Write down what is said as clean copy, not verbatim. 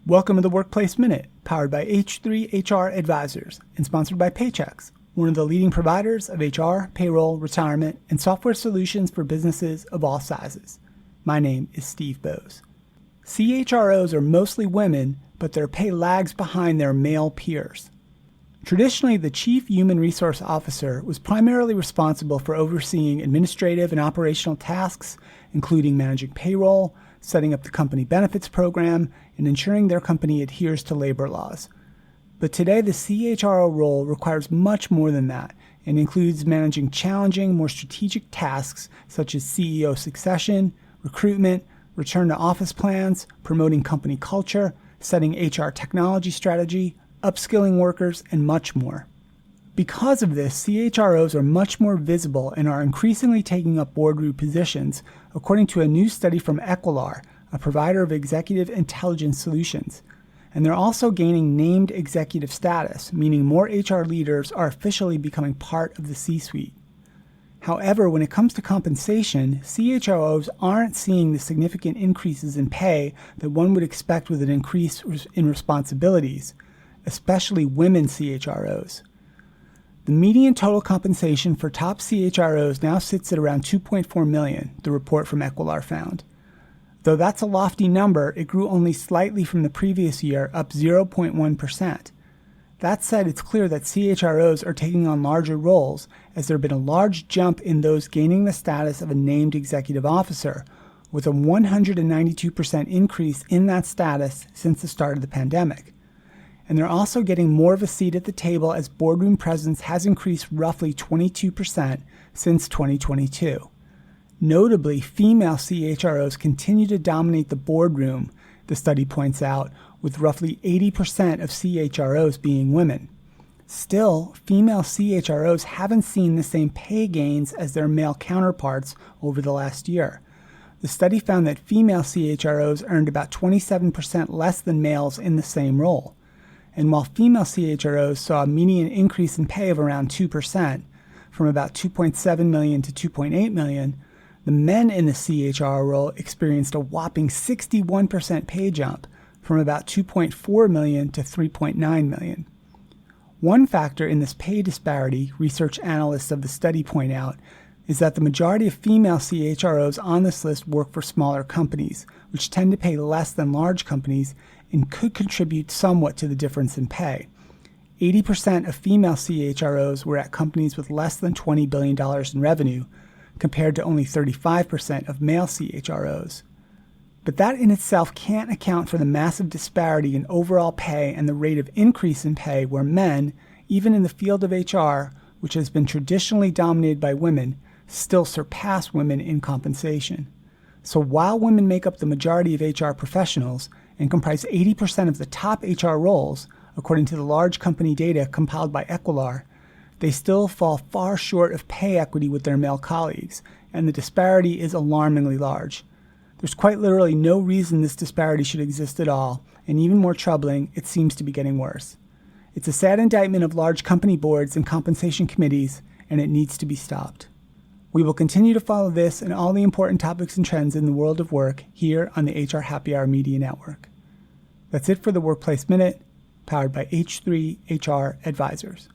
Welcome to the Workplace Minute, powered by H3HR Advisors and sponsored by Paychex, one of the leading providers of HR, payroll, retirement, and software solutions for businesses of all sizes. My name is Steve Boese. CHROs are mostly women, but their pay lags behind their male peers. Traditionally, the Chief Human Resource Officer was primarily responsible for overseeing administrative and operational tasks, including managing payroll, setting up the company benefits program, and ensuring their company adheres to labor laws. But today, the CHRO role requires much more than that and includes managing challenging, more strategic tasks such as CEO succession, recruitment, return to office plans, promoting company culture, setting HR technology strategy, upskilling workers, and much more. Because of this, CHROs are much more visible and are increasingly taking up boardroom positions, according to a new study from Equilar, a provider of executive intelligence solutions. And they're also gaining named executive status, meaning more HR leaders are officially becoming part of the C-suite. However, when it comes to compensation, CHROs aren't seeing the significant increases in pay that one would expect with an increase in responsibilities, especially women CHROs. The median total compensation for top CHROs now sits at around $2.4 million, the report from Equilar found. Though that's a lofty number, it grew only slightly from the previous year, up 0.1%. That said, it's clear that CHROs are taking on larger roles, as there has been a large jump in those gaining the status of a named executive officer, with a 192% increase in that status since the start of the pandemic. And they're also getting more of a seat at the table as boardroom presence has increased roughly 22% since 2022. Notably, female CHROs continue to dominate the boardroom, the study points out, with roughly 80% of CHROs being women. Still, female CHROs haven't seen the same pay gains as their male counterparts over the last year. The study found that female CHROs earned about 27% less than males in the same role. And while female CHROs saw a median increase in pay of around 2%, from about $2.7 million to $2.8 million, the men in the CHRO role experienced a whopping 61% pay jump, from about $2.4 million to $3.9 million. One factor in this pay disparity, research analysts of the study point out, is that the majority of female CHROs on this list work for smaller companies, which tend to pay less than large companies and could contribute somewhat to the difference in pay. 80% of female CHROs were at companies with less than $20 billion in revenue, compared to only 35% of male CHROs. But that in itself can't account for the massive disparity in overall pay and the rate of increase in pay where men, even in the field of HR, which has been traditionally dominated by women, still surpass women in compensation. So while women make up the majority of HR professionals and comprise 80% of the top HR roles, according to the large company data compiled by Equilar, they still fall far short of pay equity with their male colleagues, and the disparity is alarmingly large. There's quite literally no reason this disparity should exist at all, and even more troubling, it seems to be getting worse. It's a sad indictment of large company boards and compensation committees, and it needs to be stopped. We will continue to follow this and all the important topics and trends in the world of work here on the HR Happy Hour Media Network. That's it for the Workplace Minute, powered by H3HR Advisors.